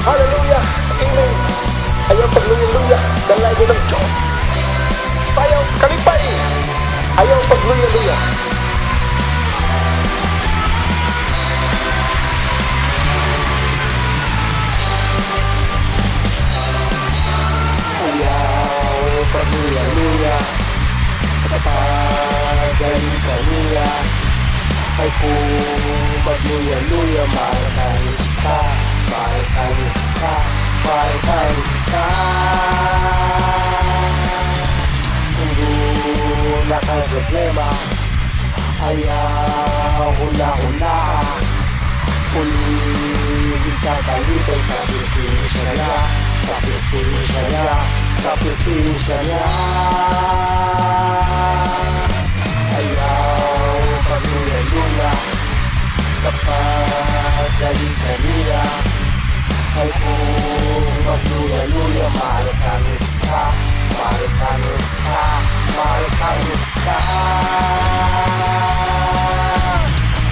Hallelujah, amen. Ayaw pagluya-luya, dalago ng Diyos. Sayaw sa kalipay, ayaw pagluya-luya. Ayaw pagluya-luya sa pagaling kaniya. Ay kung magluya-luya, marakanis ka, marakanis ka, marakanis ka. Kung wala kang problema, ayaw hula-hula. Puli sa kalipay, sa presensya niya, sa presensya niya, sa presensya niya. Ayaw pagluya-luya sa pagaling kaniya. Ay kung magluya-luya, marakanis ka, marakanis ka, marakanis ka.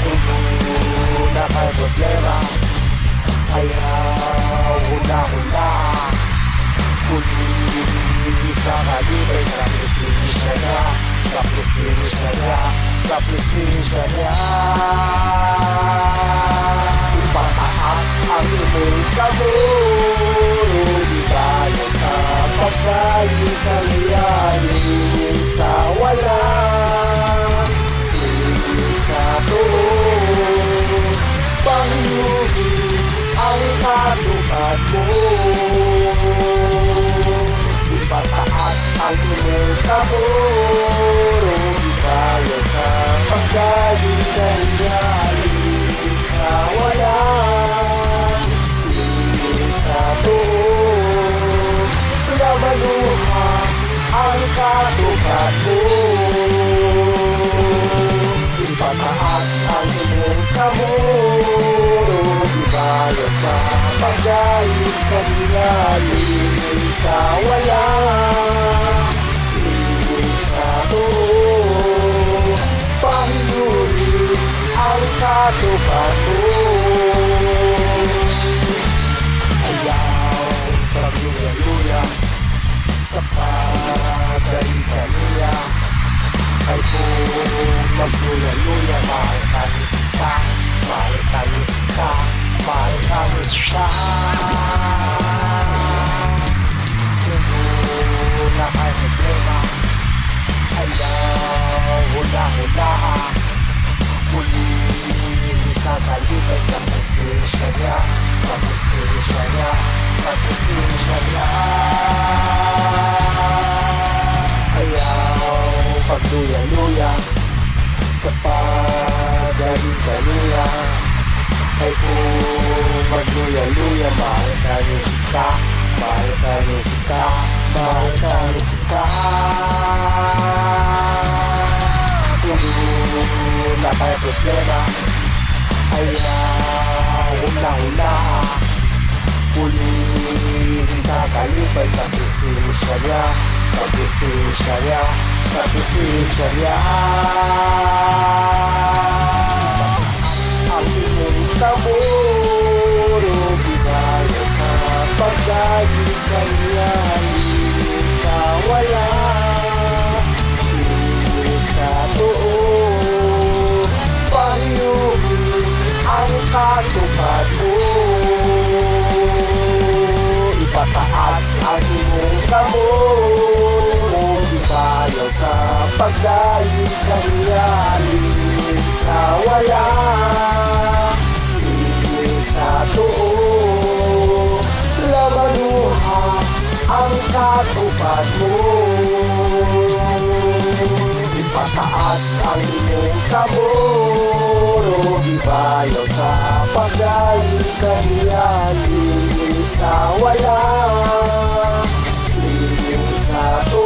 Kung wala kang problema, ayaw hula-hula. Puli sa kalipay, sa presensya niya, sa presensya niya, sa presensya niya. Ipataas ang iyong kamay, di tayo sa pagkain kaliyanin sa wala, sa tuon, pahiyuhin ang katupad mo. Ipataas ang iyong kamay, di tayo sa pagkain kaliyanin sa wala, sa tuon, labaluhan ang katupad mo. Ipataas ang iyong kamay, di tayo sa pagkain kaliyanin sa wala, sa tuon, pahiyuhin ang katupad mo. Ayaw pagluya-luya sa pagaling kaniya. Ay kung magluya-luya, marakanis ka, marakanis ka, marakanis ka. Kung wala kang problema, ayaw hula-hula. Muli sa kalipay, sa presensya niya, sa presensya niya, sa presensya niya. Ayaw pagluya-luya sa pagaling kaniya. Ay kung magluya-luya, marakanis ka, marakanis ka, marakanis ka. Kung wala kang problema, ayaw hula-hula. Puli sa kalipay, sa presensya niya, sa presensya niya, sa presensya niya. Ang iyong kamay, di tayo sa pagkain kaliyanin sa wala, sa tuon, pahiyuhin ang katupad mo. Ipataas ang iyong kamay, di tayo sa pagkain kaliyanin sa wala, sa tuon, labaluhan ang katupad mo. Ipataas ang iyong kamay, di tayo sa pagkain kaliyanin sa wala, sa tuon.